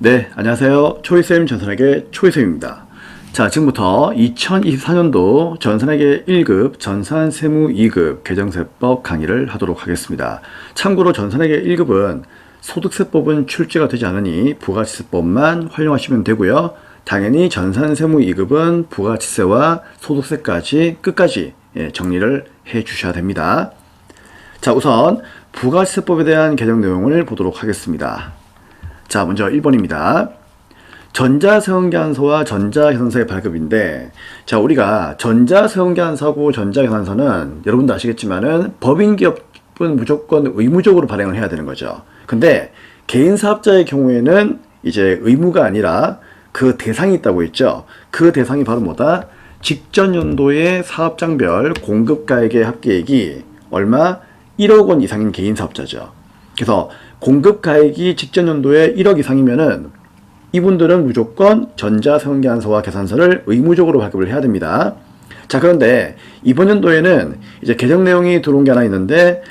네, 안녕하세요. 초이쌤 전산회계 초이쌤입니다. 자, 지금부터 2024년도 전산회계 1급, 전산세무 2급 개정세법 강의를 하도록 하겠습니다. 참고로 전산회계 1급은 소득세법은 출제가 되지 않으니 부가치세법만 활용하시면 되고요. 당연히 전산세무 2급은 부가치세와 소득세까지 끝까지 정리를 해 주셔야 됩니다. 자, 우선 부가치세법에 대한 개정 내용을 보도록 하겠습니다. 자, 먼저 1번입니다. 전자세원계산서와 전자계산서의 발급인데, 자, 우리가 전자세원계산서하고 전자계산서는 여러분도 아시겠지만은 법인기업은 무조건 의무적으로 발행을 해야 되는 거죠. 근데 개인사업자의 경우에는 이제 의무가 아니라 그 대상이 있다고 했죠. 그 대상이 바로 뭐다? 직전 연도의 사업장별 공급가액의 합계액이 얼마? 1억 원 이상인 개인사업자죠. 그래서 공급가액이 직전 연도에 1억 이상이면은 이분들은 무조건 전자세원계산서와 계산서를 의무적으로 발급을 해야 됩니다. 자, 그런데 이번 연도에는 이제 개정 내용이 들어온 게 하나 있는데,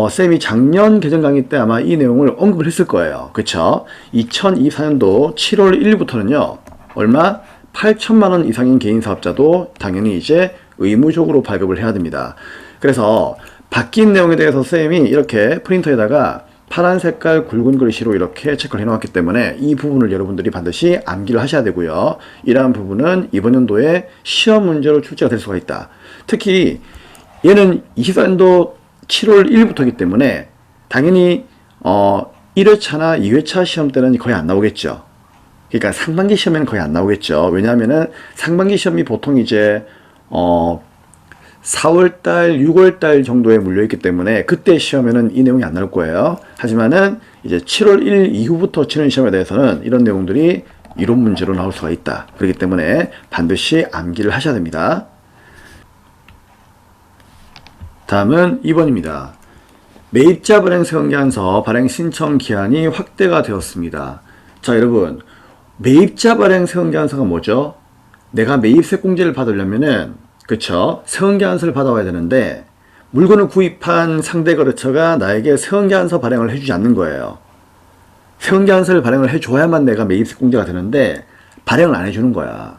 쌤이 작년 개정 강의 때 아마 이 내용을 언급을 했을 거예요. 그쵸? 2024년도 7월 1일부터는요, 얼마? 8천만 원 이상인 개인 사업자도 당연히 이제 의무적으로 발급을 해야 됩니다. 그래서 바뀐 내용에 대해서 쌤이 이렇게 프린터에다가 파란 색깔 굵은 글씨로 이렇게 체크를 해놓았기 때문에 이 부분을 여러분들이 반드시 암기를 하셔야 되고요. 이러한 부분은 이번 연도에 시험 문제로 출제가 될 수가 있다. 특히 얘는 24년도 7월 1일부터이기 때문에 당연히 1회차나 2회차 시험 때는 거의 안 나오겠죠. 그러니까 상반기 시험에는 거의 안 나오겠죠. 왜냐하면은 상반기 시험이 보통 이제 4월달, 6월달 정도에 물려있기 때문에 그때 시험에는 이 내용이 안 나올 거예요. 하지만은 이제 7월 1일 이후부터 치는 시험에 대해서는 이런 내용들이 이론 문제로 나올 수가 있다. 그렇기 때문에 반드시 암기를 하셔야 됩니다. 다음은 2번입니다. 매입자 발행 세원계산서 발행 신청 기한이 확대가 되었습니다. 자, 여러분, 매입자 발행 세원계산서가 뭐죠? 내가 매입세 공제를 받으려면은 그쵸? 세원계산서를 받아와야 되는데 물건을 구입한 상대 거래처가 나에게 세원계산서 발행을 해주지 않는 거예요. 세원계산서를 발행을 해줘야만 내가 매입세 공제가 되는데 발행을 안 해주는 거야.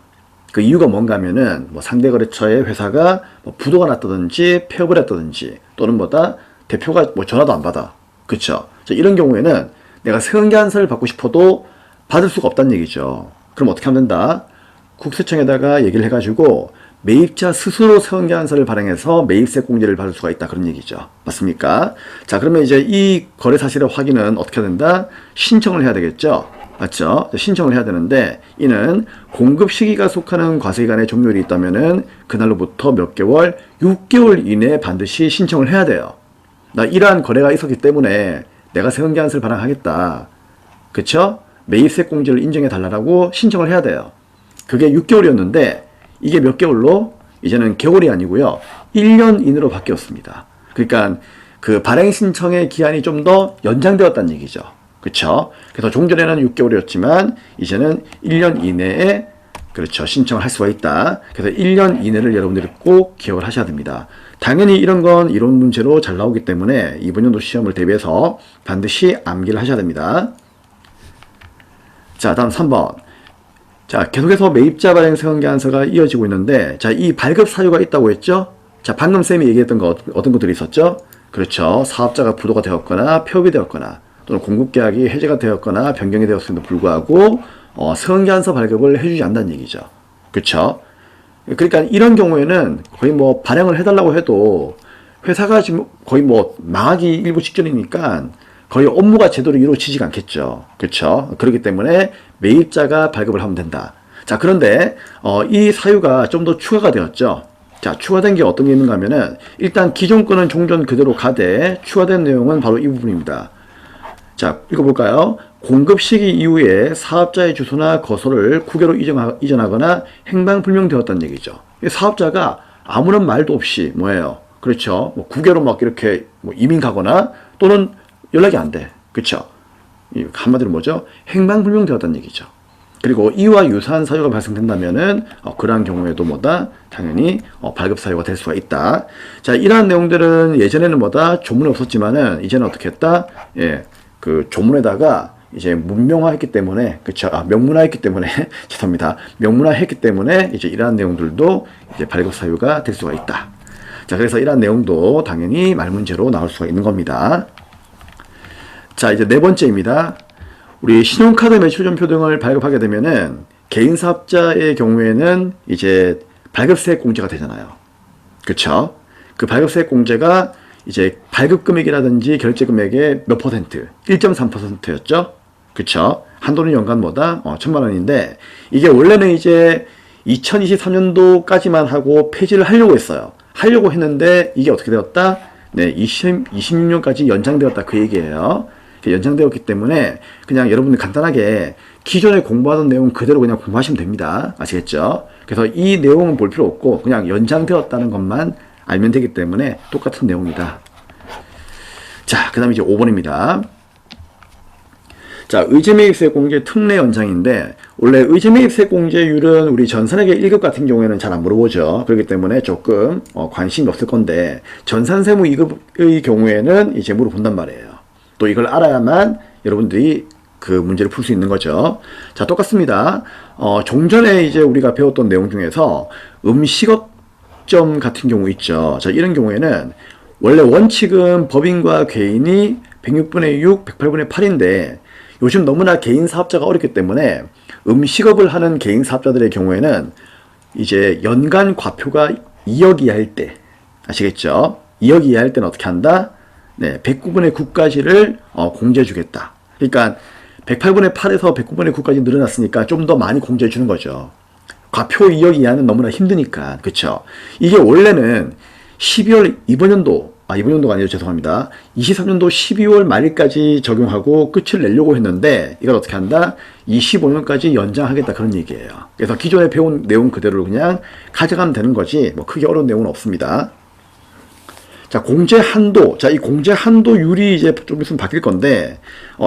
그 이유가 뭔가 하면은 뭐 상대 거래처의 회사가 뭐 부도가 났다든지 폐업을 했다든지 또는 뭐다 대표가 뭐 전화도 안 받아. 그쵸? 이런 경우에는 내가 세원계산서를 받고 싶어도 받을 수가 없다는 얘기죠. 그럼 어떻게 하면 된다? 국세청에다가 얘기를 해가지고 매입자 스스로 세원계산서를 발행해서 매입세 공제를 받을 수가 있다. 그런 얘기죠. 맞습니까? 자, 그러면 이제 이 거래 사실의 확인은 어떻게 된다? 신청을 해야 되겠죠. 맞죠? 신청을 해야 되는데 이는 공급 시기가 속하는 과세기간의 종료일이 있다면은 그날로부터 몇 개월, 6개월 이내에 반드시 신청을 해야 돼요. 나 이러한 거래가 있었기 때문에 내가 세원계산서를 발행하겠다. 그쵸? 매입세 공제를 인정해 달라고 신청을 해야 돼요. 그게 6개월이었는데 이게 몇 개월로? 이제는 개월이 아니고요. 1년 이내로 바뀌었습니다. 그러니까 그 발행 신청의 기한이 좀 더 연장되었다는 얘기죠. 그렇죠? 그래서 종전에는 6개월이었지만 이제는 1년 이내에 그렇죠. 신청을 할 수가 있다. 그래서 1년 이내를 여러분들이 꼭 기억을 하셔야 됩니다. 당연히 이런 건 이론 문제로 잘 나오기 때문에 이번 연도 시험을 대비해서 반드시 암기를 하셔야 됩니다. 자, 다음 3번. 자, 계속해서 매입자 발행 세원계산서가 이어지고 있는데, 자, 이 발급 사유가 있다고 했죠? 자, 방금 쌤이 얘기했던 거, 어떤 것들이 있었죠? 그렇죠. 사업자가 부도가 되었거나, 폐업이 되었거나, 또는 공급계약이 해제가 되었거나, 변경이 되었음에도 불구하고, 세원계산서 발급을 해주지 않는다는 얘기죠. 그렇죠. 그러니까 이런 경우에는 거의 뭐 발행을 해달라고 해도, 회사가 지금 거의 뭐 망하기 일부 직전이니까, 거의 업무가 제대로 이루어지지가 않겠죠. 그렇죠? 그렇기 때문에 매입자가 발급을 하면 된다. 자, 그런데 이 사유가 좀 더 추가가 되었죠. 자, 추가된 게 어떤 게 있는가 하면은 일단 기존 거는 종전 그대로 가되 추가된 내용은 바로 이 부분입니다. 자, 읽어볼까요? 공급 시기 이후에 사업자의 주소나 거소를 국외로 이전하거나 행방불명되었다는 얘기죠. 사업자가 아무런 말도 없이 뭐예요? 그렇죠? 뭐 국외로 막 이렇게 뭐 이민 가거나 또는 연락이 안 돼. 그쵸? 한마디로 뭐죠? 행방불명되었다는 얘기죠. 그리고 이와 유사한 사유가 발생된다면은 그러한 경우에도 뭐다? 당연히 발급 사유가 될 수가 있다. 자, 이러한 내용들은 예전에는 뭐다? 조문이 없었지만은 이제는 어떻게 했다? 예, 그 조문에다가 이제 문명화했기 때문에, 그쵸? 명문화했기 때문에, 죄송합니다. 명문화했기 때문에 이제 이러한 내용들도 이제 발급 사유가 될 수가 있다. 자, 그래서 이러한 내용도 당연히 말문제로 나올 수가 있는 겁니다. 자, 이제 네 번째입니다. 우리 신용카드 매출전표 등을 발급하게 되면은 개인 사업자의 경우에는 이제 발급세액 공제가 되잖아요. 그쵸? 그 발급세액 공제가 이제 발급 금액이라든지 결제 금액의 몇 퍼센트? 1.3%였죠? 그쵸? 한도는 연간 뭐다? 1,000만 원인데, 이게 원래는 이제 2023년도까지만 하고 폐지를 하려고 했어요. 하려고 했는데, 이게 어떻게 되었다? 네, 26년까지 연장되었다. 그 얘기예요. 연장되었기 때문에, 그냥 여러분들 간단하게 기존에 공부하던 내용 그대로 그냥 공부하시면 됩니다. 아시겠죠? 그래서 이 내용은 볼 필요 없고, 그냥 연장되었다는 것만 알면 되기 때문에 똑같은 내용이다. 자, 그 다음에 이제 5번입니다. 자, 의제매입세액 공제 특례 연장인데, 원래 의제매입세액 공제율은 우리 전산회계 1급 같은 경우에는 잘 안 물어보죠. 그렇기 때문에 조금 관심이 없을 건데, 전산세무 2급의 경우에는 이제 물어본단 말이에요. 또 이걸 알아야만 여러분들이 그 문제를 풀 수 있는 거죠. 자, 똑같습니다. 좀 전에 이제 우리가 배웠던 내용 중에서 음식업점 같은 경우 있죠. 자, 이런 경우에는 원래 원칙은 법인과 개인이 106분의 6, 108분의 8인데 요즘 너무나 개인 사업자가 어렵기 때문에 음식업을 하는 개인 사업자들의 경우에는 이제 연간 과표가 2억 이하일 때, 아시겠죠? 2억 이하일 때는 어떻게 한다? 네, 109분의 9까지를 공제해 주겠다. 그러니까 108분의 8에서 109분의 9까지 늘어났으니까 좀 더 많이 공제해 주는 거죠. 과표 2억 이하는 너무나 힘드니까. 그쵸? 이게 원래는 12월 이번 연도가 아니죠. 죄송합니다. 23년도 12월 말일까지 적용하고 끝을 내려고 했는데 이걸 어떻게 한다? 25년까지 연장하겠다. 그런 얘기예요. 그래서 기존에 배운 내용 그대로 그냥 가져가면 되는 거지 뭐 크게 어려운 내용은 없습니다. 자, 공제 한도. 자, 이 공제 한도율이 이제 좀 있으면 바뀔 건데,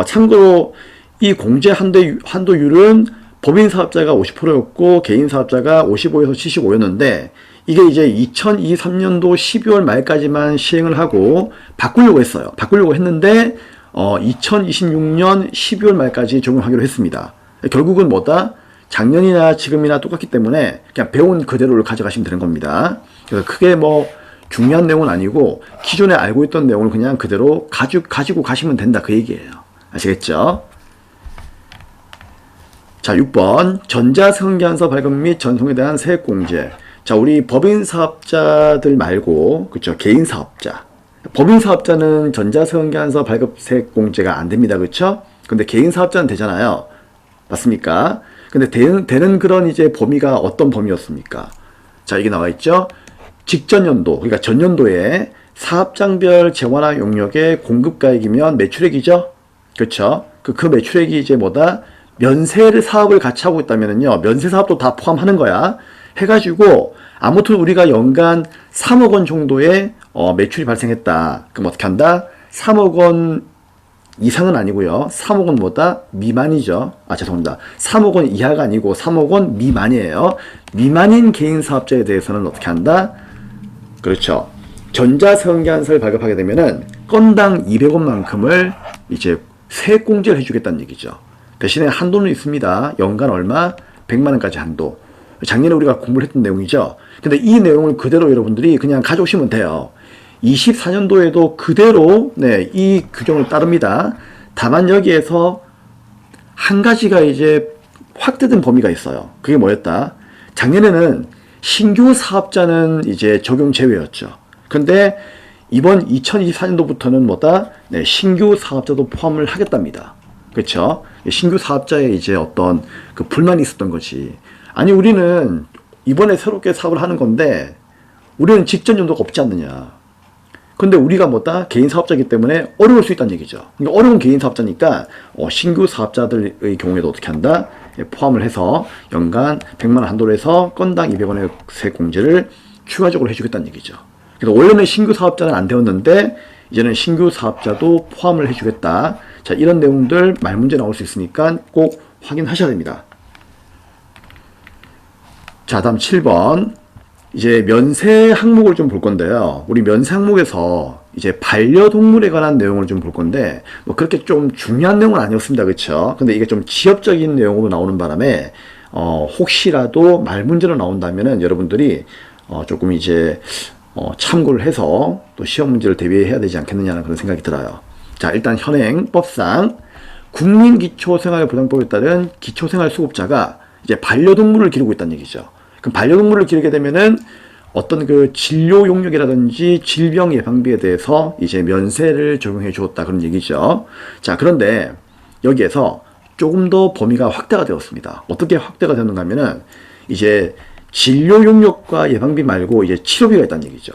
참고로 이 공제 한도율은 법인 사업자가 50%였고, 개인 사업자가 55에서 75였는데, 이게 이제 2023년도 12월 말까지만 시행을 하고, 바꾸려고 했어요. 바꾸려고 했는데, 2026년 12월 말까지 적용하기로 했습니다. 결국은 뭐다? 작년이나 지금이나 똑같기 때문에, 그냥 배운 그대로를 가져가시면 되는 겁니다. 그래서 크게 뭐, 중요한 내용은 아니고 기존에 알고 있던 내용을 그냥 그대로 가지고 가시면 된다 그 얘기예요. 아시겠죠? 자, 6번 전자승계안서 발급 및 전송에 대한 세액공제. 자, 우리 법인 사업자들 말고 그렇죠? 개인 사업자. 법인 사업자는 전자승계안서 발급 세액공제가 안 됩니다. 그렇죠? 근데 개인 사업자는 되잖아요. 맞습니까? 근데 되는 그런 이제 범위가 어떤 범위였습니까? 자, 이게 나와 있죠? 직전 연도, 그러니까 전년도에 사업장별 재원화 용역의 공급가액이면 매출액이죠? 그렇죠? 그 매출액이 이제 뭐다? 면세 사업을 같이 하고 있다면요. 면세 사업도 다 포함하는 거야. 해가지고, 아무튼 우리가 연간 3억 원 정도의 매출이 발생했다. 그럼 어떻게 한다? 3억 원 이상은 아니고요. 3억 원 뭐다? 미만이죠. 죄송합니다. 3억 원 이하가 아니고 3억 원 미만이에요. 미만인 개인 사업자에 대해서는 어떻게 한다? 그렇죠. 전자승계안서를 발급하게 되면은 건당 200원만큼을 이제 세액 공제를 해주겠다는 얘기죠. 대신에 한도는 있습니다. 연간 얼마? 100만 원까지 한도. 작년에 우리가 공부를 했던 내용이죠. 근데 이 내용을 그대로 여러분들이 그냥 가져오시면 돼요. 24년도에도 그대로 네, 이 규정을 따릅니다. 다만 여기에서 한 가지가 이제 확대된 범위가 있어요. 그게 뭐였다? 작년에는 신규 사업자는 이제 적용 제외였죠. 근데 이번 2024년도부터는 뭐다? 네, 신규 사업자도 포함을 하겠답니다. 그렇죠? 신규 사업자의 이제 어떤 그 불만이 있었던 거지. 아니, 우리는 이번에 새롭게 사업을 하는 건데 우리는 직전 연도가 없지 않느냐. 근데 우리가 뭐다? 개인 사업자이기 때문에 어려울 수 있다는 얘기죠. 그러니까 어려운 개인 사업자니까 신규 사업자들의 경우에도 어떻게 한다? 포함을 해서 연간 100만 원 한도로 해서 건당 200원의 세액 공제를 추가적으로 해주겠다는 얘기죠. 그래서 원래는 신규 사업자는 안 되었는데 이제는 신규 사업자도 포함을 해주겠다. 자, 이런 내용들 말문제 나올 수 있으니까 꼭 확인하셔야 됩니다. 자, 다음 7번. 이제 면세 항목을 좀 볼 건데요. 우리 면세 항목에서 이제 반려동물에 관한 내용을 좀 볼 건데, 뭐 그렇게 좀 중요한 내용은 아니었습니다. 그쵸? 근데 이게 좀 지엽적인 내용으로 나오는 바람에, 혹시라도 말 문제로 나온다면은 여러분들이, 조금 이제, 참고를 해서 또 시험 문제를 대비해야 되지 않겠느냐는 그런 생각이 들어요. 자, 일단 현행법상 국민기초생활보장법에 따른 기초생활수급자가 이제 반려동물을 기르고 있다는 얘기죠. 그럼 반려동물을 기르게 되면은 어떤 그 진료 용역이라든지 질병 예방비에 대해서 이제 면세를 적용해 주었다 그런 얘기죠. 자, 그런데 여기에서 조금 더 범위가 확대가 되었습니다. 어떻게 확대가 되는가 하면은 이제 진료 용역과 예방비 말고 이제 치료비가 있다는 얘기죠.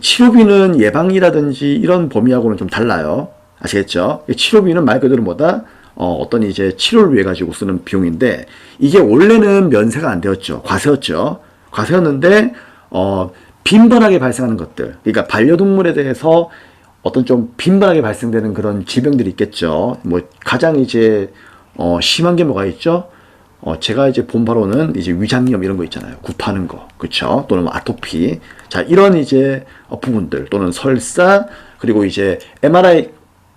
치료비는 예방이라든지 이런 범위하고는 좀 달라요. 아시겠죠? 치료비는 말 그대로 뭐다? 어떤 이제 치료를 위해 가지고 쓰는 비용인데, 이게 원래는 면세가 안 되었죠. 과세였죠. 과세였는데, 빈번하게 발생하는 것들. 그러니까 반려동물에 대해서 어떤 좀 빈번하게 발생되는 그런 질병들이 있겠죠. 뭐, 가장 이제, 심한 게 뭐가 있죠? 제가 이제 본 바로는 이제 위장염 이런 거 있잖아요. 굽하는 거. 그쵸? 또는 뭐 아토피. 자, 이런 이제 부분들. 또는 설사, 그리고 이제 MRI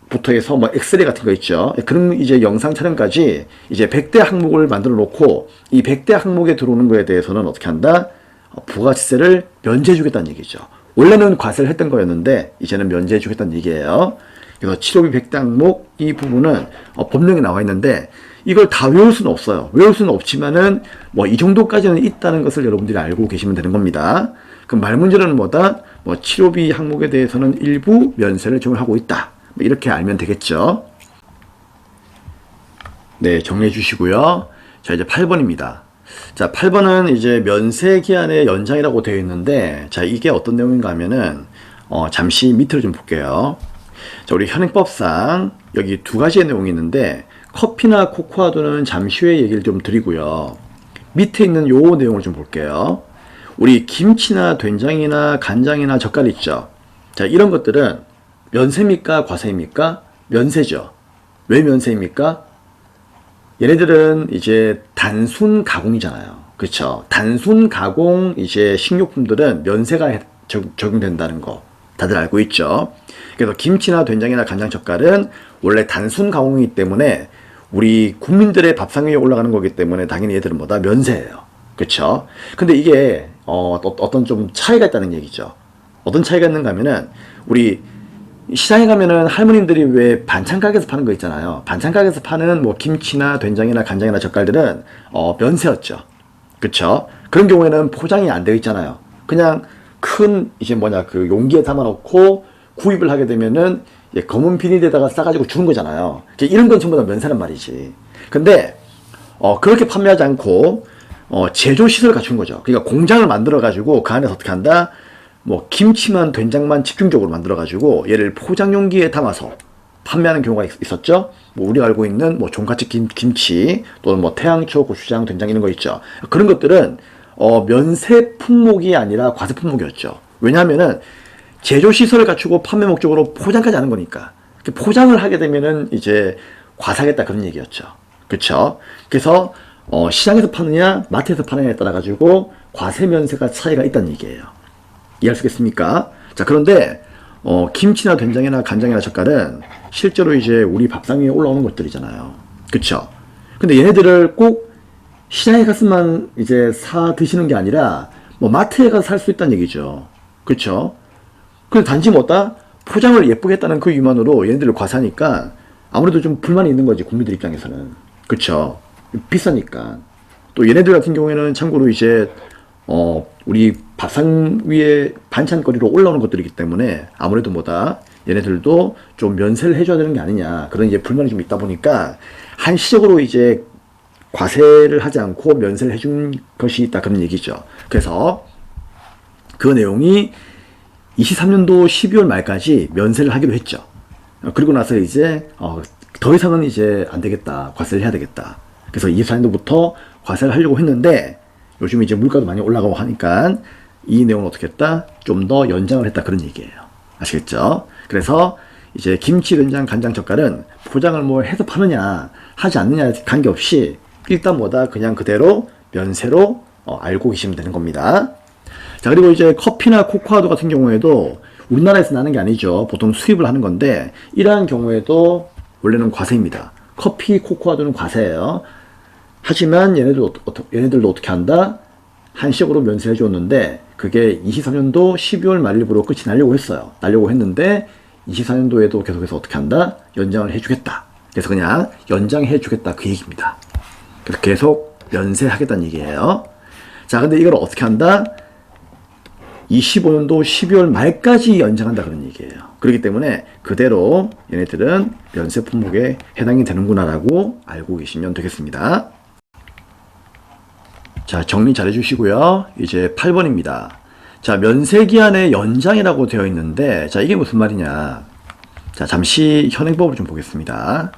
부터 해서 뭐 엑스레이 같은 거 있죠. 그런 이제 영상 촬영까지 이제 100대 항목을 만들어 놓고 이 100대 항목에 들어오는 거에 대해서는 어떻게 한다? 부가세를 면제해 주겠다는 얘기죠. 원래는 과세를 했던 거였는데 이제는 면제해 주겠다는 얘기예요. 그래서 치료비 100대 항목 이 부분은 법령에 나와 있는데 이걸 다 외울 수는 없어요. 외울 수는 없지만은 뭐 이 정도까지는 있다는 것을 여러분들이 알고 계시면 되는 겁니다. 그럼 말 문제는 뭐다? 뭐 치료비 항목에 대해서는 일부 면세를 적용하고 있다. 이렇게 알면 되겠죠. 네, 정리해 주시고요. 자, 이제 8번입니다. 자, 8번은 이제 면세 기한의 연장이라고 되어 있는데, 자, 이게 어떤 내용인가 하면은, 잠시 밑으로 좀 볼게요. 자, 우리 현행법상 여기 두 가지의 내용이 있는데, 커피나 코코아도는 잠시 후에 얘기를 좀 드리고요. 밑에 있는 요 내용을 좀 볼게요. 우리 김치나 된장이나 간장이나 젓갈 있죠. 자, 이런 것들은 면세입니까? 과세입니까? 면세죠. 왜 면세입니까? 얘네들은 이제 단순 가공이잖아요. 그렇죠? 단순 가공 이제 식료품들은 면세가 적용된다는 거 다들 알고 있죠. 그래서 김치나 된장이나 간장 젓갈은 원래 단순 가공이기 때문에 우리 국민들의 밥상 위에 올라가는 거기 때문에 당연히 얘들은 뭐다? 면세예요. 그렇죠? 근데 이게 어떤 좀 차이가 있다는 얘기죠. 어떤 차이가 있는가 하면은 우리 시장에 가면은 할머님들이 왜 반찬 가게에서 파는 거 있잖아요. 반찬 가게에서 파는 뭐 김치나 된장이나 간장이나 젓갈들은 면세였죠. 그쵸? 그런 경우에는 포장이 안 되어 있잖아요. 그냥 큰 이제 그 용기에 담아놓고 구입을 하게 되면은 검은 비닐에다가 싸가지고 주는 거잖아요. 이런 건 전부 다 면세란 말이지. 근데 그렇게 판매하지 않고 제조 시설을 갖춘 거죠. 그러니까 공장을 만들어 가지고 그 안에서 어떻게 한다? 뭐 김치만 된장만 집중적으로 만들어가지고 얘를 포장 용기에 담아서 판매하는 경우가 있었죠. 뭐 우리가 알고 있는 뭐 종갓집 김치 또는 뭐 태양초, 고추장, 된장 이런 거 있죠. 그런 것들은 면세 품목이 아니라 과세 품목이었죠. 왜냐하면은 제조 시설을 갖추고 판매 목적으로 포장까지 하는 거니까. 포장을 하게 되면은 이제 과세하겠다 그런 얘기였죠. 그렇죠? 그래서 시장에서 파느냐 마트에서 파느냐에 따라 가지고 과세 면세가 차이가 있다는 얘기예요. 이해할 수 있겠습니까? 자, 그런데 김치나 된장이나 간장이나 젓갈은 실제로 이제 우리 밥상 위에 올라오는 것들이잖아요. 그쵸? 근데 얘네들을 꼭 시장에 가서만 이제 사 드시는 게 아니라 뭐 마트에 가서 살 수 있다는 얘기죠. 그쵸? 근데 단지 뭐다? 포장을 예쁘게 했다는 그 이유만으로 얘네들을 과세하니까 아무래도 좀 불만이 있는 거지, 국민들 입장에서는. 그쵸? 비싸니까. 또 얘네들 같은 경우에는 참고로 이제 우리 밥상 위에 반찬거리로 올라오는 것들이기 때문에 아무래도 뭐다 얘네들도 좀 면세를 해줘야 되는 게 아니냐 그런 이제 불만이 좀 있다 보니까 한시적으로 이제 과세를 하지 않고 면세를 해준 것이 있다 그런 얘기죠. 그래서 그 내용이 23년도 12월 말까지 면세를 하기로 했죠. 그리고 나서 이제 더 이상은 이제 안 되겠다, 과세를 해야 되겠다. 그래서 24년도부터 과세를 하려고 했는데 요즘 이제 물가도 많이 올라가고 하니까 이 내용을 어떻게 했다? 좀 더 연장을 했다 그런 얘기예요. 아시겠죠? 그래서 이제 김치, 된장, 간장, 젓갈은 포장을 뭐 해서 파느냐 하지 않느냐 관계없이 일단 뭐다 그냥 그대로 면세로 알고 계시면 되는 겁니다. 자, 그리고 이제 커피나 코코아도 같은 경우에도 우리나라에서 나는 게 아니죠. 보통 수입을 하는 건데 이러한 경우에도 원래는 과세입니다. 커피, 코코아도는 과세예요. 하지만 얘네들도 어떻게 한다? 한시적으로 면세해 줬는데 그게 23년도 12월 말일부로 끝이 나려고 했어요. 나려고 했는데 24년도에도 계속해서 어떻게 한다? 연장을 해주겠다. 그래서 그냥 연장해 주겠다 그 얘기입니다. 그래서 계속 면세하겠다는 얘기예요. 자, 근데 이걸 어떻게 한다? 25년도 12월 말까지 연장한다 그런 얘기예요. 그렇기 때문에 그대로 얘네들은 면세 품목에 해당이 되는구나라고 알고 계시면 되겠습니다. 자, 정리 잘 해주시고요. 이제 8번입니다. 자, 면세기한의 연장이라고 되어 있는데, 자, 이게 무슨 말이냐. 자, 잠시 현행법을 좀 보겠습니다.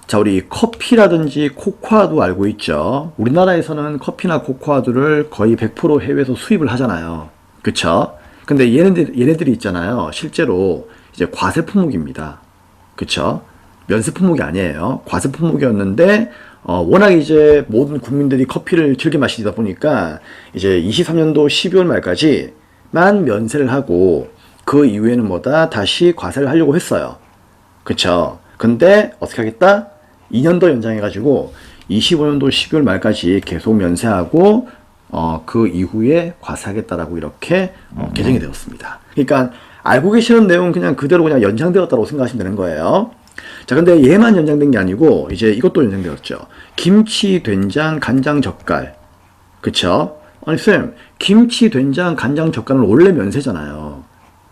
자, 우리 커피라든지 코코아도 알고 있죠. 우리나라에서는 커피나 코코아도를 거의 100% 해외에서 수입을 하잖아요. 그쵸? 근데 얘네들이 있잖아요. 실제로 이제 과세 품목입니다. 그쵸? 면세 품목이 아니에요. 과세 품목이었는데, 워낙 이제 모든 국민들이 커피를 즐겨 마시다 보니까 이제 23년도 12월 말까지만 면세를 하고 그 이후에는 뭐다? 다시 과세를 하려고 했어요. 그쵸? 근데 어떻게 하겠다? 2년 더 연장해가지고 25년도 12월 말까지 계속 면세하고 그 이후에 과세하겠다라고 이렇게 개정이 되었습니다. 그러니까 알고 계시는 내용 그냥 그대로 그냥 연장되었다고 생각하시면 되는 거예요. 자, 근데 얘만 연장된 게 아니고 이제 이것도 연장되었죠. 김치, 된장, 간장, 젓갈. 그쵸? 아니 쌤, 김치, 된장, 간장, 젓갈은 원래 면세잖아요.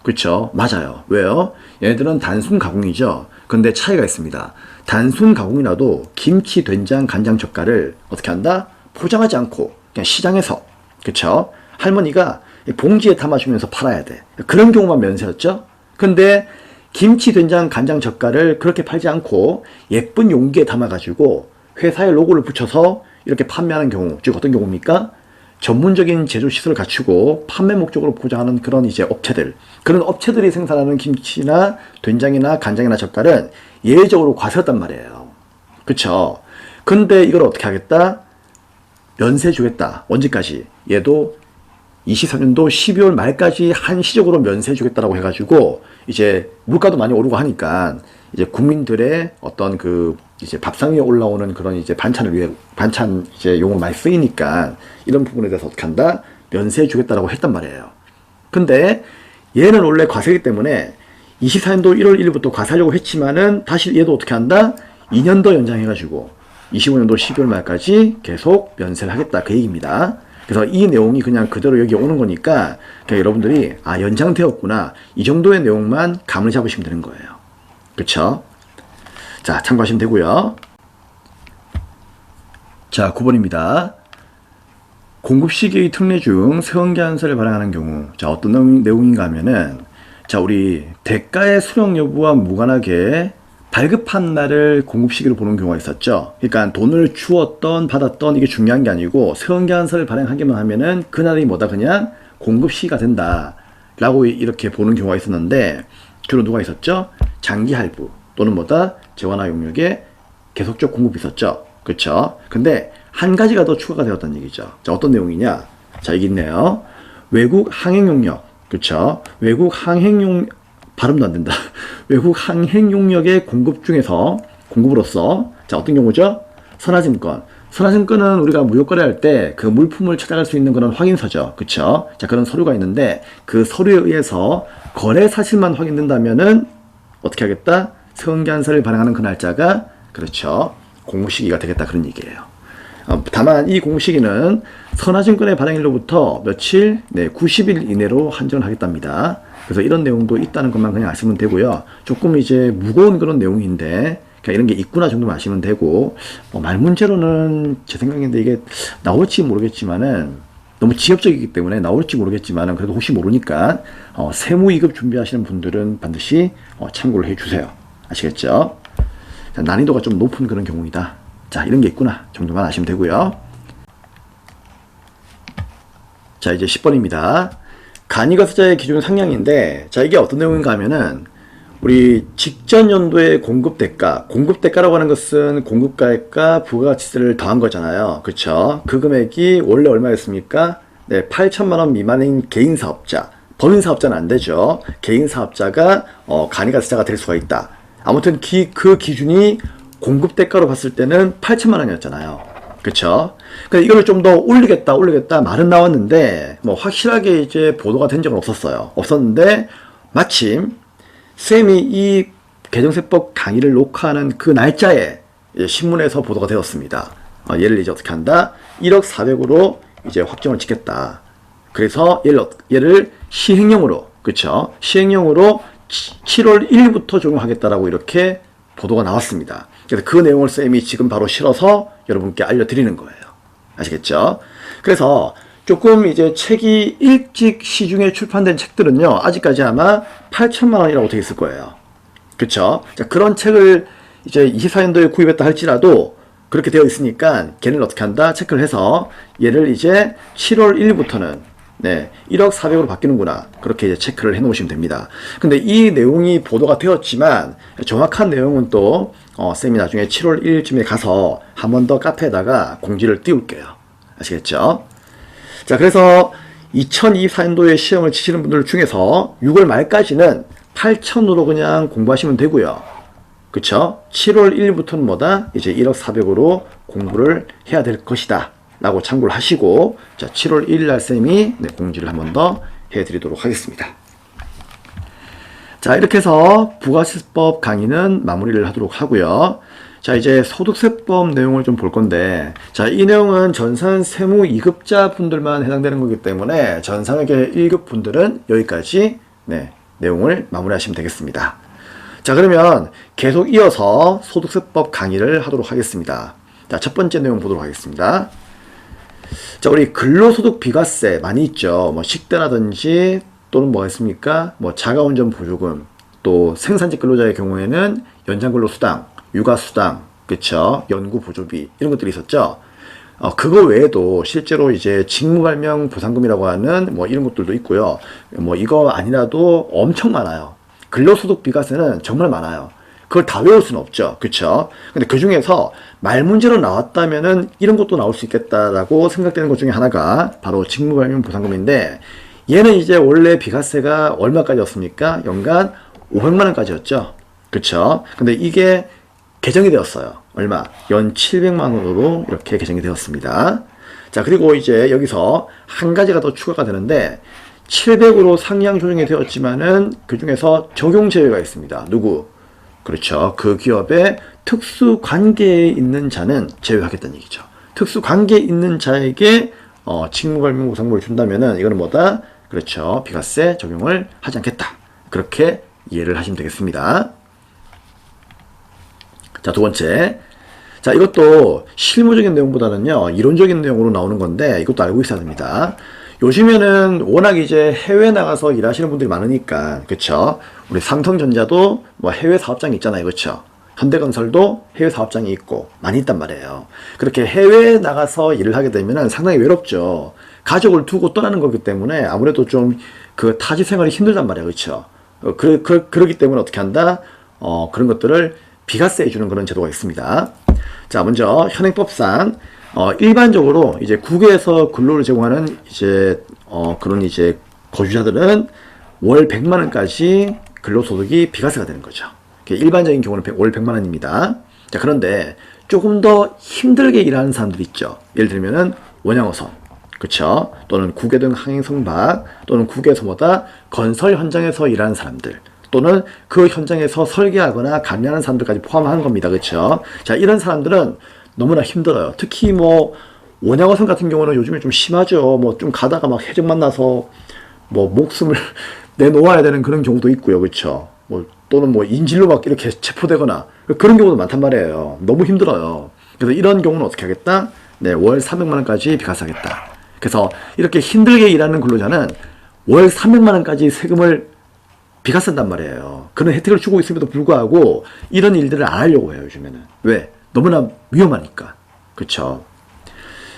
그쵸? 맞아요. 왜요? 얘네들은 단순 가공이죠. 근데 차이가 있습니다. 단순 가공이라도 김치, 된장, 간장, 젓갈을 어떻게 한다? 포장하지 않고 그냥 시장에서, 그쵸? 할머니가 봉지에 담아주면서 팔아야 돼. 그런 경우만 면세였죠. 근데 김치, 된장, 간장, 젓갈을 그렇게 팔지 않고 예쁜 용기에 담아가지고 회사의 로고를 붙여서 이렇게 판매하는 경우, 즉 어떤 경우입니까? 전문적인 제조 시설을 갖추고 판매 목적으로 포장하는 그런 이제 업체들, 그런 업체들이 생산하는 김치나 된장이나 간장이나 젓갈은 예외적으로 과세였단 말이에요. 그쵸? 근데 이걸 어떻게 하겠다? 면세 주겠다. 언제까지? 얘도 23년도 12월 말까지 한시적으로 면세해 주겠다라고 해가지고 이제 물가도 많이 오르고 하니까 이제 국민들의 어떤 그 이제 밥상 위에 올라오는 그런 이제 반찬을 위해 반찬 이제 용으로 많이 쓰이니까 이런 부분에 대해서 어떻게 한다? 면세해 주겠다라고 했단 말이에요. 근데 얘는 원래 과세이기 때문에 24년도 1월 1일부터 과세하려고 했지만은 다시 얘도 어떻게 한다? 2년 더 연장해가지고 25년도 12월 말까지 계속 면세를 하겠다 그 얘기입니다. 그래서 이 내용이 그냥 그대로 여기 오는 거니까 그냥 여러분들이 아 연장되었구나 이 정도의 내용만 감을 잡으시면 되는 거예요. 그쵸? 자, 참고하시면 되고요. 자, 9번입니다. 공급시기의 특례 중 세원계한서를 발행하는 경우, 자, 어떤 내용인가 하면은, 자, 우리 대가의 수령 여부와 무관하게 발급한 날을 공급시기로 보는 경우가 있었죠. 그러니까 돈을 주었던 받았던 이게 중요한 게 아니고 세원계한서를 발행하기만 하면은 그날이 뭐다 그냥 공급시기가 된다 라고 이렇게 보는 경우가 있었는데 주로 누가 있었죠? 장기할부 또는 뭐다 재원화 용역에 계속적 공급이 있었죠. 그쵸? 근데 한 가지가 더 추가가 되었다는 얘기죠. 자, 어떤 내용이냐? 자, 여기 있네요. 외국 항행 용역. 그쵸? 외국 항행 발음도 안 된다. 외국 항행 용역의 공급 중에서 공급으로서 자, 어떤 경우죠? 선화증권. 선화증권은 우리가 무역거래할 때 그 물품을 찾아갈 수 있는 그런 확인서죠. 그쵸? 자, 그런 서류가 있는데 그 서류에 의해서 거래 사실만 확인된다면은 어떻게 하겠다? 세원계한서를 발행하는 그 날짜가 그렇죠. 공급시기가 되겠다 그런 얘기예요. 다만 이 공급시기는 선화증권의 발행일로부터 며칠, 네, 90일 이내로 한정을 하겠답니다. 그래서 이런 내용도 있다는 것만 그냥 아시면 되고요. 조금 이제 무거운 그런 내용인데 그러니까 이런 게 있구나 정도만 아시면 되고 말 문제로는 제 생각인데 이게 나올지 모르겠지만은 너무 지엽적이기 때문에 나올지 모르겠지만은 그래도 혹시 모르니까 세무 2급 준비하시는 분들은 반드시 참고를 해주세요. 아시겠죠? 자, 난이도가 좀 높은 그런 경우이다. 자, 이런 게 있구나 정도만 아시면 되고요. 자, 이제 10번입니다. 간이가스자의 기준 상량인데 자, 이게 어떤 내용인가 하면은 우리 직전 연도의 공급대가라고 하는 것은 공급가액과 부가가치세를 더한 거잖아요. 그쵸? 그 금액이 원래 얼마였습니까? 네, 8천만 원 미만인 개인 사업자 법인 사업자는 안 되죠. 개인 사업자가 간이가세자가 될 수가 있다. 아무튼 그 기준이 공급 대가로 봤을 때는 8천만 원이었잖아요. 그쵸? 그러니까 이걸 좀 더 올리겠다 말은 나왔는데 뭐 확실하게 이제 보도가 된 적은 없었는데 마침 쌤이 이 개정세법 강의를 녹화하는 그 날짜에 신문에서 보도가 되었습니다. 얘를 이제 어떻게 한다? 1억 400으로 이제 확정을 짓겠다. 그래서 얘를 시행령으로, 그쵸? 시행령으로 7월 1일부터 적용하겠다라고 이렇게 보도가 나왔습니다. 그래서 그 내용을 쌤이 지금 바로 실어서 여러분께 알려드리는 거예요. 아시겠죠? 그래서 조금 이제 책이 일찍 시중에 출판된 책들은요, 아직까지 아마 8천만 원이라고 되어 있을 거예요. 그쵸? 자, 그런 책을 이제 24년도에 구입했다 할지라도 그렇게 되어 있으니까 걔를 어떻게 한다? 체크를 해서 얘를 이제 7월 1일부터는 1억 400으로 바뀌는구나. 그렇게 이제 체크를 해 놓으시면 됩니다. 근데 이 내용이 보도가 되었지만 정확한 내용은 또 쌤이 나중에 7월 1일쯤에 가서 한 번 더 카페에다가 공지를 띄울게요. 아시겠죠? 자, 그래서 2024년도에 시험을 치시는 분들 중에서 6월 말까지는 8천으로 그냥 공부하시면 되고요. 그쵸? 7월 1일부터는 뭐다? 이제 1억 400으로 공부를 해야 될 것이다. 라고 참고를 하시고, 자, 7월 1일 날 쌤이 공지를 한 번 더 해드리도록 하겠습니다. 자, 이렇게 해서 부가세법 강의는 마무리를 하도록 하고요. 자, 이제 소득세법 내용을 좀 볼 건데, 자, 이 내용은 전산 세무 2급자 분들만 해당되는 거기 때문에 전산회계 1급 분들은 여기까지 내용을 마무리하시면 되겠습니다. 자, 그러면 계속 이어서 소득세법 강의를 하도록 하겠습니다. 자, 첫 번째 내용 보도록 하겠습니다. 자, 우리 근로소득 비과세 많이 있죠. 뭐 식대라든지 또는 뭐가 있습니까? 뭐 자가운전 보조금, 또 생산직 근로자의 경우에는 연장근로수당, 육아수당, 그쵸? 연구보조비 이런 것들이 있었죠. 그거 외에도 실제로 이제 직무발명 보상금이라고 하는 뭐 이런 것들도 있고요. 뭐 이거 아니라도 엄청 많아요. 근로소득 비과세는 정말 많아요. 그걸 다 외울 수는 없죠. 그쵸? 근데 그 중에서 말문제로 나왔다면은 이런 것도 나올 수 있겠다라고 생각되는 것 중에 하나가 바로 직무발명 보상금인데, 얘는 이제 원래 비과세가 얼마까지였습니까? 연간 500만원까지였죠. 그쵸? 근데 이게 개정이 되었어요. 얼마? 연 700만원으로 이렇게 개정이 되었습니다. 자, 그리고 이제 여기서 한 가지가 더 추가가 되는데, 700으로 상향 조정이 되었지만은 그 중에서 적용 제외가 있습니다. 누구? 그렇죠. 그 기업에 특수 관계에 있는 자는 제외하겠다는 얘기죠. 특수 관계에 있는 자에게 직무발명 보상금을 준다면은 이거는 뭐다? 그렇죠. 비과세 적용을 하지 않겠다. 그렇게 이해를 하시면 되겠습니다. 자, 두 번째. 자, 이것도 실무적인 내용보다는요, 이론적인 내용으로 나오는 건데, 이것도 알고 있어야 됩니다. 요즘에는 워낙 이제 해외 나가서 일하시는 분들이 많으니까, 그쵸? 우리 삼성전자도 뭐 해외 사업장이 있잖아요. 그쵸? 현대건설도 해외 사업장이 있고, 많이 있단 말이에요. 그렇게 해외에 나가서 일을 하게 되면 상당히 외롭죠. 가족을 두고 떠나는 거기 때문에 아무래도 좀 그 타지 생활이 힘들단 말이에요. 그쵸? 그러기 때문에 어떻게 한다? 그런 것들을 비과세 해주는 그런 제도가 있습니다. 자, 먼저 현행법상 일반적으로 이제 국외에서 근로를 제공하는 이제 그런 이제 거주자들은 월 100만 원까지 근로소득이 비과세가 되는 거죠. 일반적인 경우는 월 100만 원입니다. 자, 그런데 조금 더 힘들게 일하는 사람들이 있죠. 예를 들면은 원양어선, 그쵸? 또는 국외 등 항행선박, 또는 국외에서 뭐다 건설 현장에서 일하는 사람들, 또는 그 현장에서 설계하거나 관리하는 사람들까지 포함하는 겁니다. 그쵸? 자, 이런 사람들은 너무나 힘들어요. 특히 뭐 원양어선 같은 경우는 요즘에 좀 심하죠. 뭐 좀 가다가 막 해적 만나서 뭐 목숨을 내놓아야 되는 그런 경우도 있고요. 그쵸? 뭐 또는 뭐 인질로 막 이렇게 체포되거나 그런 경우도 많단 말이에요. 너무 힘들어요. 그래서 이런 경우는 어떻게 하겠다? 월 300만 원까지 비과세하겠다. 그래서 이렇게 힘들게 일하는 근로자는 월 300만 원까지 세금을 비과세한단 말이에요. 그런 혜택을 주고 있음에도 불구하고 이런 일들을 안 하려고 해요. 요즘에는. 왜? 너무나 위험하니까. 그쵸?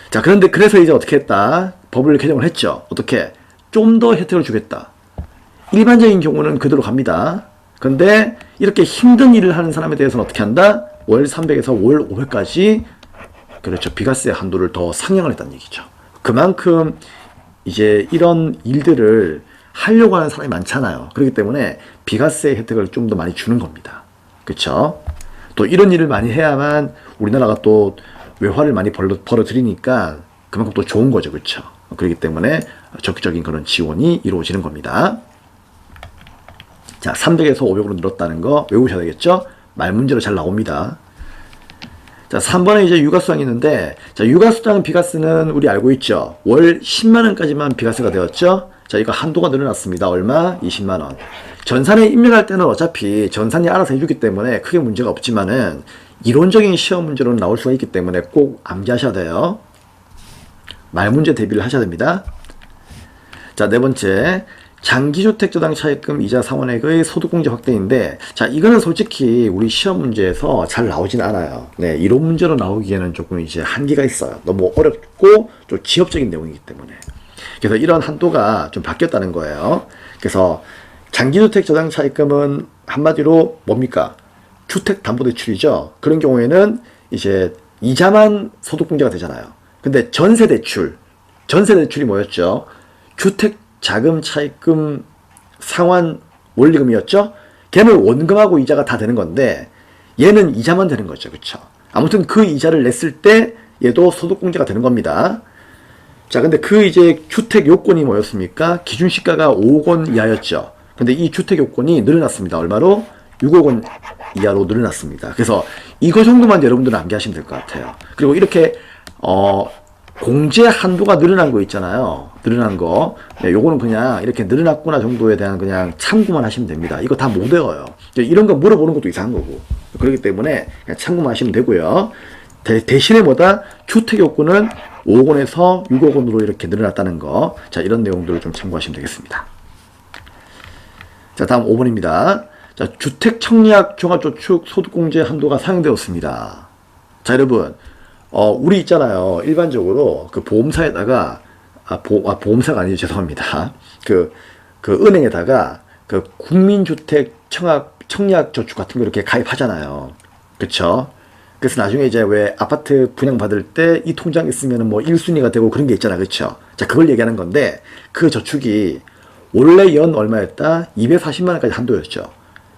자, 그런데 그래서 이제 어떻게 했다? 법을 개정을 했죠. 어떻게? 좀 더 혜택을 주겠다. 일반적인 경우는 그대로 갑니다. 근데 이렇게 힘든 일을 하는 사람에 대해서는 어떻게 한다? 월 300에서 월 500까지 그렇죠. 비과세 한도를 더 상향을 했다는 얘기죠. 그만큼 이제 이런 일들을 하려고 하는 사람이 많잖아요. 그렇기 때문에 비과세 혜택을 좀 더 많이 주는 겁니다. 그쵸? 또 이런 일을 많이 해야만 우리나라가 또 외화를 많이 벌어들이니까 그만큼 또 좋은 거죠. 그쵸? 그렇기 때문에 적극적인 그런 지원이 이루어지는 겁니다. 자, 300에서 500으로 늘었다는 거 외우셔야 되겠죠? 말 문제로 잘 나옵니다. 자, 3번에 이제 육아수당이 있는데, 자, 육아수당 비과세는 우리 알고 있죠? 월 10만원까지만 비과세가 되었죠? 자, 이거 한도가 늘어났습니다. 얼마? 20만원. 전산에 입력할 때는 어차피 전산이 알아서 해주기 때문에 크게 문제가 없지만은, 이론적인 시험 문제로는 나올 수가 있기 때문에 꼭 암기하셔야 돼요. 말 문제 대비를 하셔야 됩니다. 자, 네 번째. 장기주택 저당 차입금 이자 상환액의 소득공제 확대인데, 자, 이거는 솔직히 우리 시험 문제에서 잘 나오진 않아요. 네, 이론 문제로 나오기에는 조금 이제 한계가 있어요. 너무 어렵고 좀 지엽적인 내용이기 때문에. 그래서 이런 한도가 좀 바뀌었다는 거예요. 그래서 장기주택 저당 차입금은 한마디로 뭡니까? 주택담보대출이죠. 그런 경우에는 이제 이자만 소득공제가 되잖아요. 근데 전세대출이 뭐였죠? 주택 자금 차입금 상환 원리금이었죠. 걔는 원금하고 이자가 다 되는 건데 얘는 이자만 되는 거죠. 그쵸? 아무튼 그 이자를 냈을 때 얘도 소득공제가 되는 겁니다. 자, 근데 그 이제 주택 요건이 뭐였습니까? 기준시가가 5억 원 이하였죠. 근데 이 주택 요건이 늘어났습니다. 얼마로? 6억 원 이하로 늘어났습니다. 그래서 이거 정도만 여러분들은 암기하시면 될 것 같아요. 그리고 이렇게 공제 한도가 늘어난 거 있잖아요. 늘어난 거. 네, 요거는 그냥 이렇게 늘어났구나 정도에 대한 그냥 참고만 하시면 됩니다. 이거 다 못 외워요. 이런 거 물어보는 것도 이상한 거고. 그렇기 때문에 그냥 참고만 하시면 되고요. 대신에 뭐다? 주택 요건은 5억 원에서 6억 원으로 이렇게 늘어났다는 거. 자, 이런 내용들을 좀 참고하시면 되겠습니다. 자, 다음 5번입니다. 자, 주택 청약 종합저축 소득공제 한도가 상향되었습니다. 자, 여러분. 우리 있잖아요. 일반적으로 그 보험사에다가, 보험사가 아니죠. 죄송합니다. 그 은행에다가 그 국민주택 청약저축 같은 거 이렇게 가입하잖아요. 그쵸? 그래서 나중에 이제 왜 아파트 분양받을 때 이 통장 있으면 뭐 1순위가 되고 그런 게 있잖아. 그쵸? 자, 그걸 얘기하는 건데 그 저축이 원래 연 얼마였다? 240만원까지 한도였죠.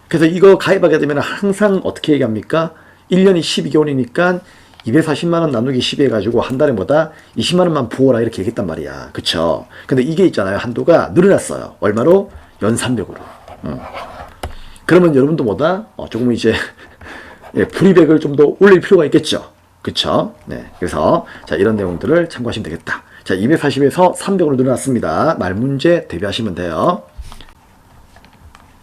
그래서 이거 가입하게 되면 항상 어떻게 얘기합니까? 1년이 12개월이니까 240만원 나누기 10 해가지고 한 달에 뭐다? 20만원만 부어라 이렇게 얘기했단 말이야. 그쵸? 근데 이게 있잖아요. 한도가 늘어났어요. 얼마로? 연 300으로. 그러면 여러분도 뭐다? 조금 이제 예, 프리백을 좀 더 올릴 필요가 있겠죠. 그쵸? 네. 그래서 자, 이런 내용들을 참고하시면 되겠다. 자, 240에서 300으로 늘어났습니다. 말 문제 대비하시면 돼요.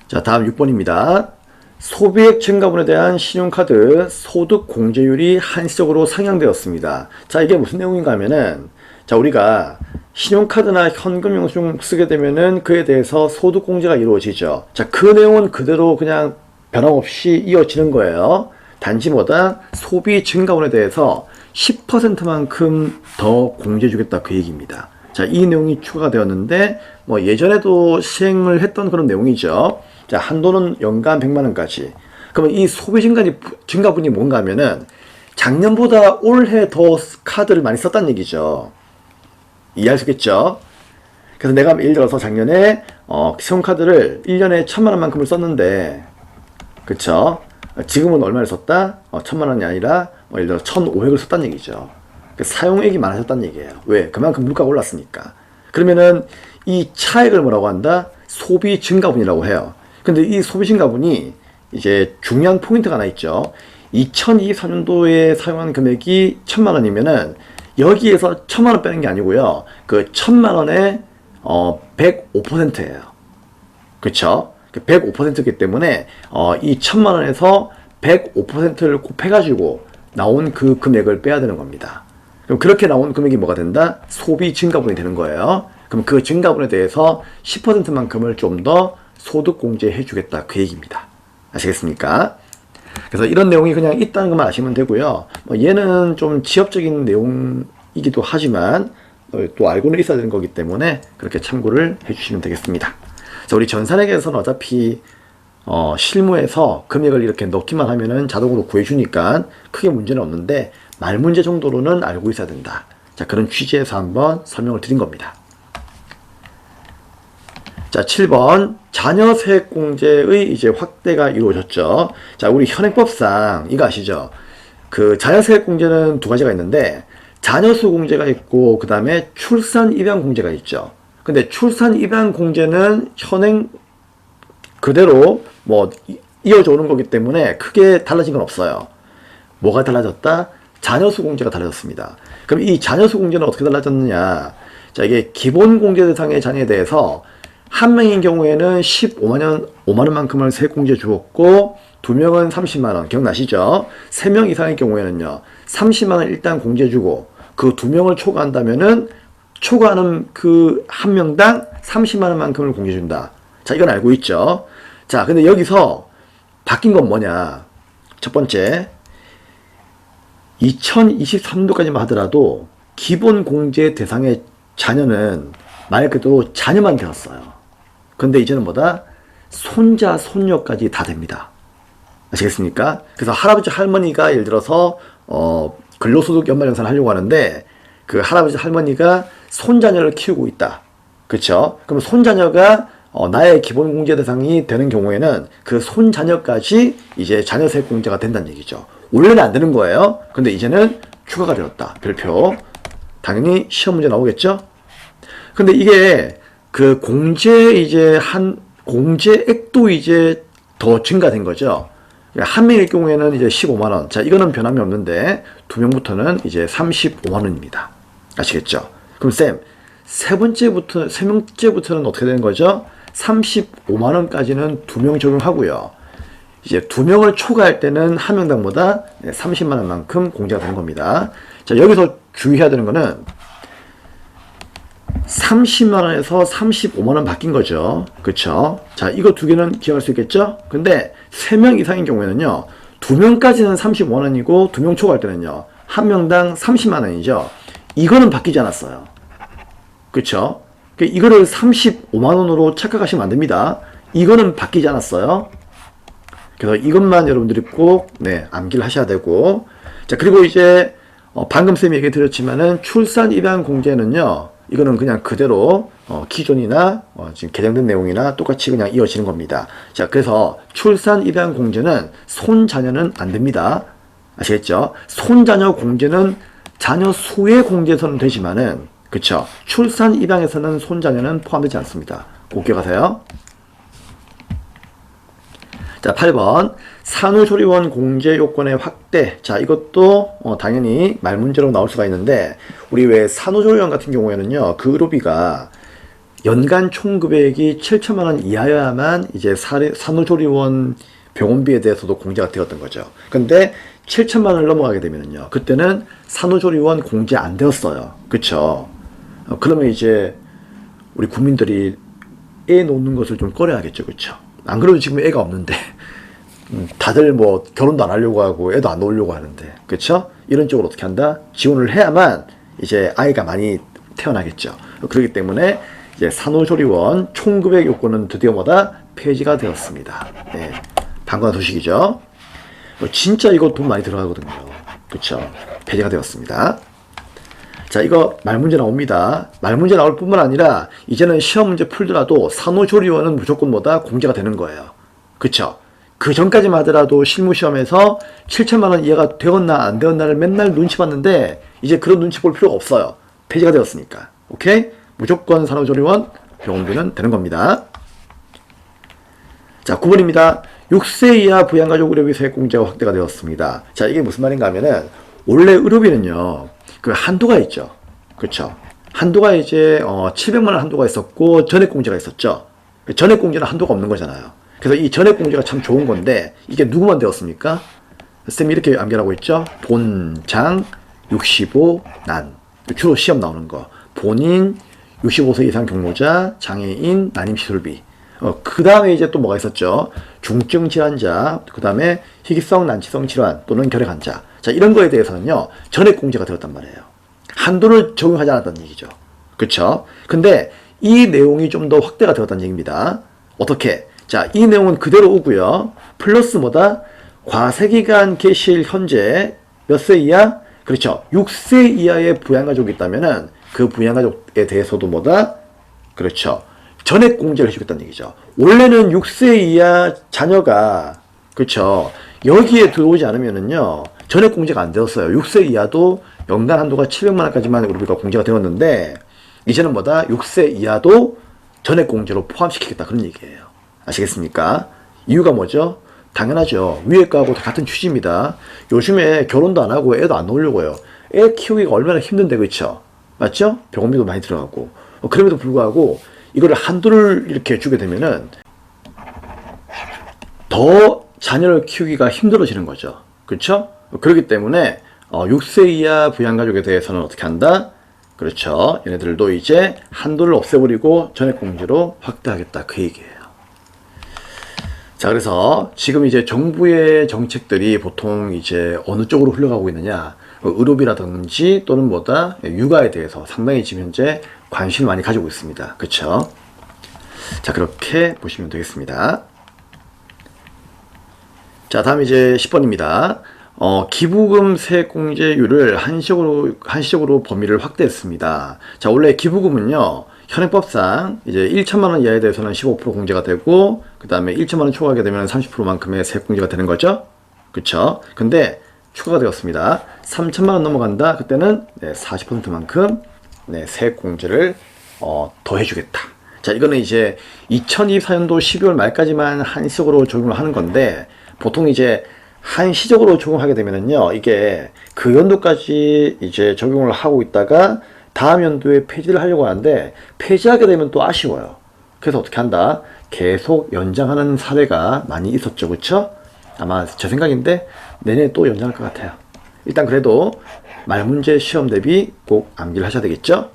자, 다음 6번입니다. 소비액 증가분에 대한 신용카드 소득 공제율이 한시적으로 상향되었습니다. 자, 이게 무슨 내용인가 하면은, 자, 우리가 신용카드나 현금 영수증 쓰게 되면은 그에 대해서 소득 공제가 이루어지죠. 자, 그 내용은 그대로 그냥 변함없이 이어지는 거예요. 단지 뭐다? 소비 증가분에 대해서 10%만큼 더 공제해 주겠다 그 얘기입니다. 자, 이 내용이 추가가 되었는데 뭐 예전에도 시행을 했던 그런 내용이죠. 자, 한도는 연간 100만원까지. 그러면 이 소비 증가분이 뭔가 하면은 작년보다 올해 더 카드를 많이 썼다는 얘기죠. 이해할 수 있겠죠? 그래서 내가 예를 들어서 작년에 신용카드를 1년에 1000만원만큼을 썼는데, 그쵸? 지금은 얼마를 썼다? 1000만원이 아니라 예를 들어 1500을 썼다는 얘기죠. 사용액이 많아졌다는 얘기예요. 왜? 그만큼 물가가 올랐으니까. 그러면은 이 차액을 뭐라고 한다? 소비 증가분이라고 해요. 근데 이 소비 증가분이 이제 중요한 포인트가 하나 있죠. 2024년도에 사용한 금액이 1000만원이면은 여기에서 1000만원 빼는 게 아니고요. 그 1000만원의 105%예요. 그쵸? 105%이기 때문에 이 1000만원에서 105%를 곱해가지고 나온 그 금액을 빼야 되는 겁니다. 그럼 그렇게 나온 금액이 뭐가 된다? 소비 증가분이 되는 거예요. 그럼 그 증가분에 대해서 10%만큼을 좀 더 소득 공제해 주겠다 그 얘기입니다. 아시겠습니까? 그래서 이런 내용이 그냥 있다는 것만 아시면 되고요. 얘는 좀 지엽적인 내용이기도 하지만 또 알고는 있어야 되는 거기 때문에 그렇게 참고를 해주시면 되겠습니다. 자, 우리 전산회계에서는 어차피 실무에서 금액을 이렇게 넣기만 하면은 자동으로 구해주니까 크게 문제는 없는데 말 문제 정도로는 알고 있어야 된다. 자, 그런 취지에서 한번 설명을 드린 겁니다. 자, 7번. 자녀 세액공제의 이제 확대가 이루어졌죠. 자, 우리 현행법상 이거 아시죠? 그 자녀 세액공제는 두 가지가 있는데, 자녀수 공제가 있고, 그 다음에 출산 입양 공제가 있죠. 근데 출산 입양 공제는 현행 그대로 뭐 이어져 오는 거기 때문에 크게 달라진 건 없어요. 뭐가 달라졌다? 자녀수 공제가 달라졌습니다. 그럼 이 자녀수 공제는 어떻게 달라졌느냐? 자, 이게 기본 공제 대상의 자녀에 대해서 한 명인 경우에는 5만 원만큼을 세액 공제 주었고, 두 명은 30만 원. 기억나시죠? 3명 이상의 경우에는요, 30만 원 일단 공제 주고, 그 두 명을 초과한다면은 초과하는 그 한 명당 30만 원만큼을 공제 준다. 자, 이건 알고 있죠? 자, 근데 여기서 바뀐 건 뭐냐? 첫 번째, 2023년도까지만 하더라도 기본 공제 대상의 자녀는 말 그대로 자녀만 되었어요. 근데 이제는 뭐다? 손자, 손녀까지 다 됩니다. 아시겠습니까? 그래서 할아버지, 할머니가 예를 들어서 근로소득 연말정산을 하려고 하는데, 그 할아버지, 할머니가 손자녀를 키우고 있다. 그쵸? 그럼 손자녀가 나의 기본 공제 대상이 되는 경우에는 그 손자녀까지 이제 자녀세액 공제가 된다는 얘기죠. 원래는 안 되는 거예요. 근데 이제는 추가가 되었다. 별표. 당연히 시험 문제 나오겠죠? 근데 이게 그 공제액도 이제 더 증가된 거죠. 한 명일 경우에는 이제 15만 원. 자, 이거는 변함이 없는데, 두 명부터는 이제 35만 원입니다. 아시겠죠? 그럼 쌤, 세 명째부터는 어떻게 되는 거죠? 35만 원까지는 두 명 적용하고요. 이제 두 명을 초과할 때는 한 명당보다 30만 원만큼 공제가 되는 겁니다. 자, 여기서 주의해야 되는 거는 30만 원에서 35만 원 바뀐 거죠. 그쵸? 자, 이거 두 개는 기억할 수 있겠죠? 근데 3명 이상인 경우에는요, 2명까지는 35만 원이고, 2명 초과할 때는요, 한 명당 30만 원이죠. 이거는 바뀌지 않았어요. 그쵸? 이거를 35만 원으로 착각하시면 안 됩니다. 이거는 바뀌지 않았어요. 그래서 이것만 여러분들이 꼭, 암기를 하셔야 되고. 자, 그리고 이제, 방금 쌤이 얘기 드렸지만은, 출산 입양 공제는요, 이거는 그냥 그대로, 기존이나, 지금 개정된 내용이나 똑같이 그냥 이어지는 겁니다. 자, 그래서 출산 입양 공제는 손자녀는 안 됩니다. 아시겠죠? 손자녀 공제는 자녀 수의 공제에서는 되지만은, 그쵸? 출산 입양에서는 손자녀는 포함되지 않습니다. 꼭 기억하세요. 자, 8번. 산후조리원 공제 요건의 확대. 자, 이것도 당연히 말문제로 나올 수가 있는데, 우리 왜 산후조리원 같은 경우에는요, 그 의료비가 연간 총금액이 7천만 원 이하여야만 이제 산후조리원 병원비에 대해서도 공제가 되었던 거죠. 근데 7천만 원을 넘어가게 되면요, 그때는 산후조리원 공제 안 되었어요. 그쵸? 그러면 이제 우리 국민들이 애 놓는 것을 좀 꺼려야겠죠. 그쵸? 안 그래도 지금 애가 없는데 다들 뭐 결혼도 안 하려고 하고 애도 안 놓으려고 하는데, 그쵸? 이런 쪽으로 어떻게 한다? 지원을 해야만 이제 아이가 많이 태어나겠죠. 그렇기 때문에 이제 산후조리원 총금액 요건은 드디어 폐지가 되었습니다. 네, 반가운 소식이죠. 진짜 이거 돈 많이 들어가거든요. 그쵸? 폐지가 되었습니다. 자, 이거 말문제 나옵니다. 말문제 나올 뿐만 아니라 이제는 시험 문제 풀더라도 산후조리원은 무조건 공제가 되는 거예요. 그쵸? 그 전까지만 하더라도 실무시험에서 7천만 원 이하가 되었나 안 되었나를 맨날 눈치 봤는데, 이제 그런 눈치 볼 필요가 없어요. 폐지가 되었으니까. 오케이? 무조건 산후조리원 병원비는 되는 겁니다. 자, 9번입니다. 6세 이하 부양가족 의료비 세액 공제가 확대가 되었습니다. 자, 이게 무슨 말인가 하면은, 원래 의료비는요, 그 한도가 있죠. 그쵸? 한도가 이제 700만 원 한도가 있었고, 전액공제가 있었죠. 전액공제는 한도가 없는 거잖아요. 그래서 이 전액공제가 참 좋은 건데, 이게 누구만 되었습니까? 쌤이 이렇게 암기하고 있죠. 본장 65 난. 주로 시험 나오는 거. 본인 65세 이상 경로자, 장애인, 난임시설비. 그 다음에 이제 또 뭐가 있었죠? 중증 질환자, 그 다음에 희귀성 난치성 질환 또는 결핵 환자. 자, 이런 거에 대해서는요, 전액 공제가 되었단 말이에요. 한도를 적용하지 않았다는 얘기죠. 그쵸? 근데 이 내용이 좀 더 확대가 되었다는 얘기입니다. 어떻게? 자, 이 내용은 그대로 오고요. 플러스 과세기간 개시일 현재 몇 세 이하? 그렇죠. 6세 이하의 부양가족이 있다면은 그 부양가족에 대해서도 그렇죠. 전액 공제를 해주겠다는 얘기죠. 원래는 6세 이하 자녀가, 그렇죠, 여기에 들어오지 않으면은요 전액 공제가 안 되었어요. 6세 이하도 연간 한도가 700만 원까지만 우리가 공제가 되었는데, 이제는 뭐다? 6세 이하도 전액 공제로 포함시키겠다, 그런 얘기예요. 아시겠습니까? 이유가 뭐죠? 당연하죠. 위에 거하고 같은 취지입니다. 요즘에 결혼도 안 하고 애도 안 놓으려고요. 애 키우기가 얼마나 힘든데, 그렇죠? 맞죠? 병원비도 많이 들어가고. 그럼에도 불구하고 이거를 한도를 이렇게 주게 되면은 더 자녀를 키우기가 힘들어지는 거죠. 그렇죠? 그렇기 때문에 6세 이하 부양가족에 대해서는 어떻게 한다? 그렇죠. 얘네들도 이제 한도를 없애버리고 전액공제로 확대하겠다, 그 얘기예요. 자, 그래서 지금 이제 정부의 정책들이 보통 이제 어느 쪽으로 흘러가고 있느냐, 의료비라든지 또는 뭐다, 육아에 대해서 상당히 지금 현재 관심을 많이 가지고 있습니다. 그렇죠? 자, 그렇게 보시면 되겠습니다. 자, 다음 이제 10번입니다. 기부금 세액공제율을 한시적으로 범위를 확대했습니다. 자, 원래 기부금은요, 현행법상 이제 1천만 원 이하에 대해서는 15% 공제가 되고, 그 다음에 1천만 원 초과하게 되면 30%만큼의 세액 공제가 되는 거죠. 그쵸? 근데 추가가 되었습니다. 3천만 원 넘어간다. 그때는 40%만큼 세액 공제를 더해주겠다. 자, 이거는 이제 2024년도 12월 말까지만 한시적으로 적용을 하는 건데, 보통 이제 한시적으로 적용하게 되면은요, 이게 그 연도까지 이제 적용을 하고 있다가 다음 연도에 폐지를 하려고 하는데, 폐지하게 되면 또 아쉬워요. 그래서 어떻게 한다? 계속 연장하는 사례가 많이 있었죠. 그쵸? 아마 제 생각인데 내년에 또 연장할 것 같아요. 일단 그래도 말문제 시험 대비 꼭 암기를 하셔야 되겠죠?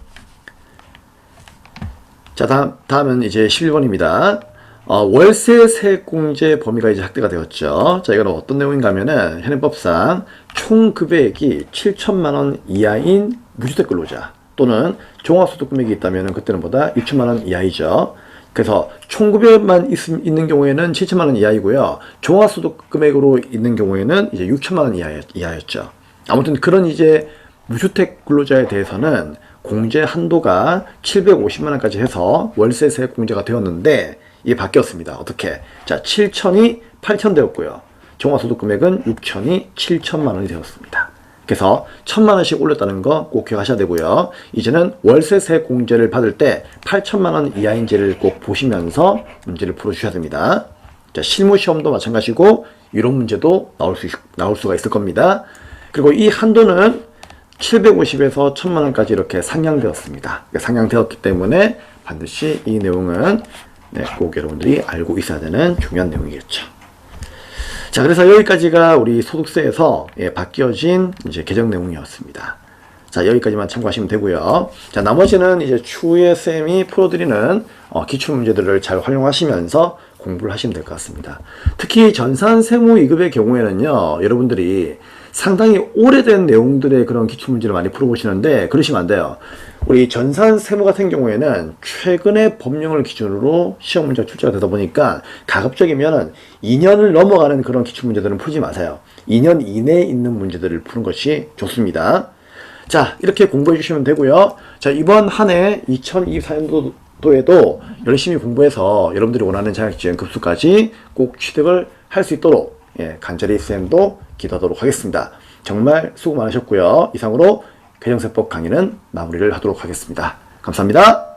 자, 다음은 이제 11번입니다. 월세 세액공제 범위가 이제 확대가 되었죠. 자, 이건 어떤 내용인가 하면은, 현행법상 총 급여액이 7천만 원 이하인 무주택 근로자 또는 종합소득 금액이 있다면은 그때는 보다 6천만 원 이하이죠. 그래서 총급여만 있는 경우에는 7천만 원 이하이고요. 종합소득 금액으로 있는 경우에는 이제 6천만 원 이하였죠. 아무튼 그런 이제 무주택 근로자에 대해서는 공제 한도가 750만 원까지 해서 월세 세액 공제가 되었는데, 이게 바뀌었습니다. 어떻게? 자, 7천이 8천 되었고요. 종합소득 금액은 6천이 7천만 원이 되었습니다. 그래서 1천만 원씩 올렸다는 거 꼭 기억하셔야 되고요. 이제는 월세 세액 공제를 받을 때 8천만 원 이하인지를 꼭 보시면서 문제를 풀어주셔야 됩니다. 자, 실무 시험도 마찬가지고 이런 문제도 나올 수가 있을 겁니다. 그리고 이 한도는 750에서 1천만 원까지 이렇게 상향되었습니다. 상향되었기 때문에 반드시 이 내용은 꼭 여러분들이 알고 있어야 되는 중요한 내용이겠죠. 자, 그래서 여기까지가 우리 소득세에서 바뀌어진 이제 개정 내용이었습니다. 자, 여기까지만 참고하시면 되고요. 자, 나머지는 이제 추후에 쌤이 풀어드리는 기출 문제들을 잘 활용하시면서 공부를 하시면 될 것 같습니다. 특히 전산 세무 2급의 경우에는요, 여러분들이 상당히 오래된 내용들의 그런 기출문제를 많이 풀어보시는데, 그러시면 안 돼요. 우리 전산 세무 같은 경우에는 최근의 법령을 기준으로 시험 문제가 출제가 되다 보니까 가급적이면 2년을 넘어가는 그런 기출문제들은 풀지 마세요. 2년 이내에 있는 문제들을 푸는 것이 좋습니다. 자, 이렇게 공부해 주시면 되고요. 자, 이번 한 해 2024년도에도 열심히 공부해서 여러분들이 원하는 자격증 급수까지 꼭 취득을 할 수 있도록 간절히 쌤도 기도하도록 하겠습니다. 정말 수고 많으셨고요. 이상으로 개정세법 강의는 마무리를 하도록 하겠습니다. 감사합니다.